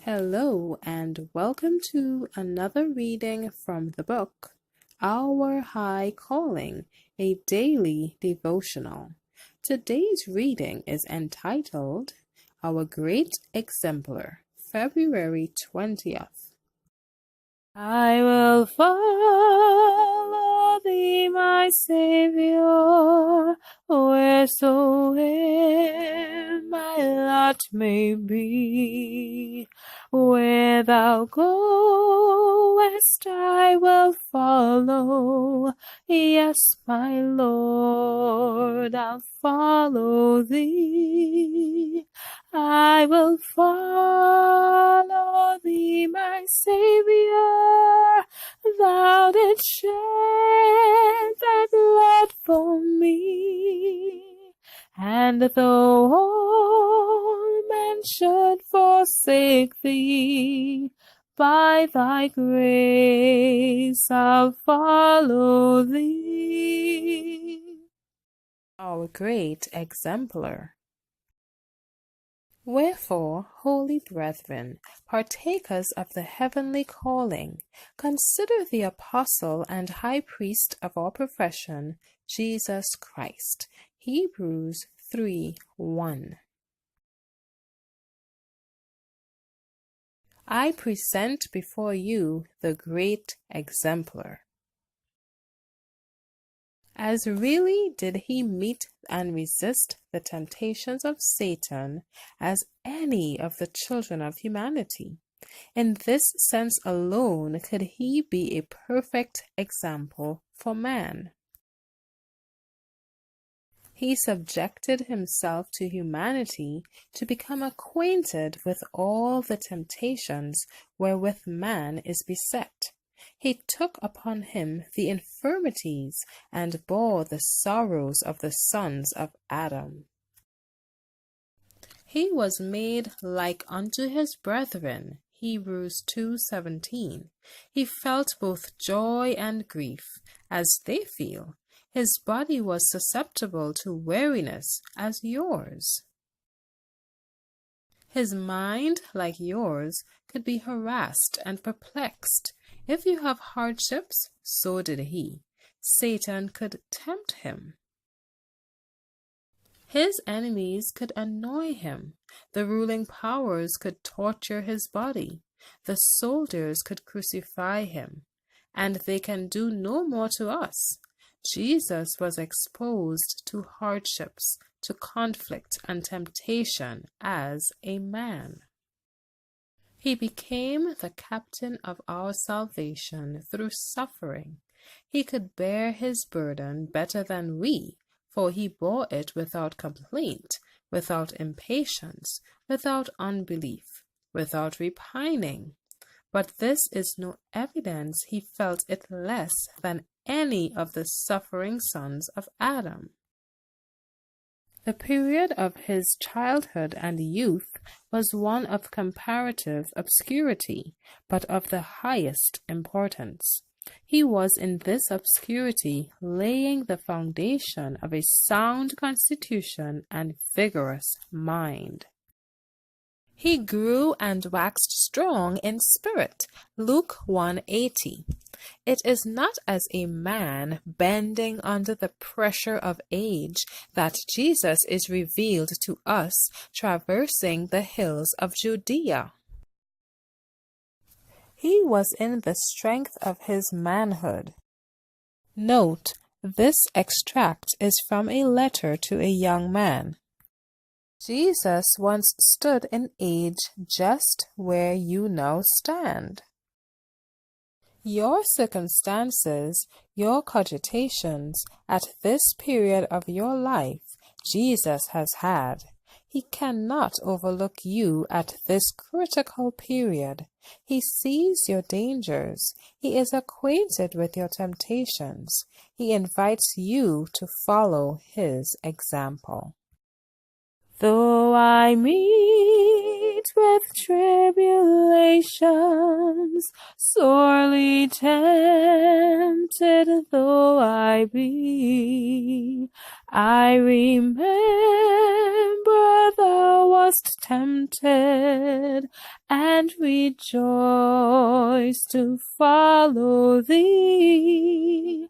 Hello, and welcome to another reading from the book, Our High Calling, a daily devotional. Today's reading is entitled, Our Great Exemplar, February 20th. I will follow thee, my Savior, wheresoe'er my lot may be. Where thou goest, I will follow. Yes, my Lord, I'll follow thee. I will follow thee, my Savior. Thou didst shed thy blood for me. And though all men should forsake thee, by thy grace I'll follow thee. Our Great Exemplar. Wherefore, holy brethren, partakers of the heavenly calling, consider the apostle and high priest of our profession, Jesus Christ. Hebrews 3:1. I present before you the great exemplar. As really did he meet and resist the temptations of Satan as any of the children of humanity. In this sense alone could he be a perfect example for man. He subjected himself to humanity to become acquainted with all the temptations wherewith man is beset. He took upon him the infirmities and bore the sorrows of the sons of Adam. He was made like unto his brethren. Hebrews 2:17. He felt both joy and grief, as they feel. His body was susceptible to weariness as yours. His mind, like yours, could be harassed and perplexed. If you have hardships, so did he. Satan could tempt him. His enemies could annoy him. The ruling powers could torture his body. The soldiers could crucify him. And they can do no more to us. Jesus was exposed to hardships, to conflict and temptation as a man. He became the captain of our salvation through suffering. He could bear his burden better than we, for he bore it without complaint, without impatience, without unbelief, without repining. But this is no evidence he felt it less than any of the suffering sons of Adam. The period of his childhood and youth was one of comparative obscurity, but of the highest importance. He was in this obscurity laying the foundation of a sound constitution and vigorous mind. He grew and waxed strong in spirit. Luke 1:80. It is not as a man bending under the pressure of age that Jesus is revealed to us traversing the hills of Judea. He was in the strength of his manhood. Note, this extract is from a letter to a young man. Jesus once stood in age just where you now stand. Your circumstances, your cogitations at this period of your life, Jesus has had. He cannot overlook you at this critical period. He sees your dangers. He is acquainted with your temptations. He invites you to follow his example. Though I meet with tribulations, sorely tempted though I be, I remember thou wast tempted, and rejoiced to follow thee.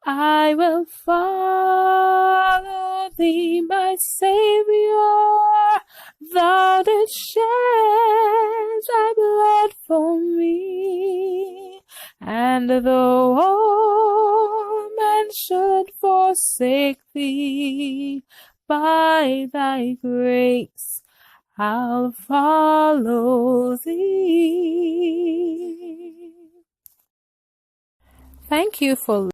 I will follow thee, my Saviour. Thou didst shed thy blood for me, and though all men should forsake thee, by thy grace I'll follow thee. Thank you for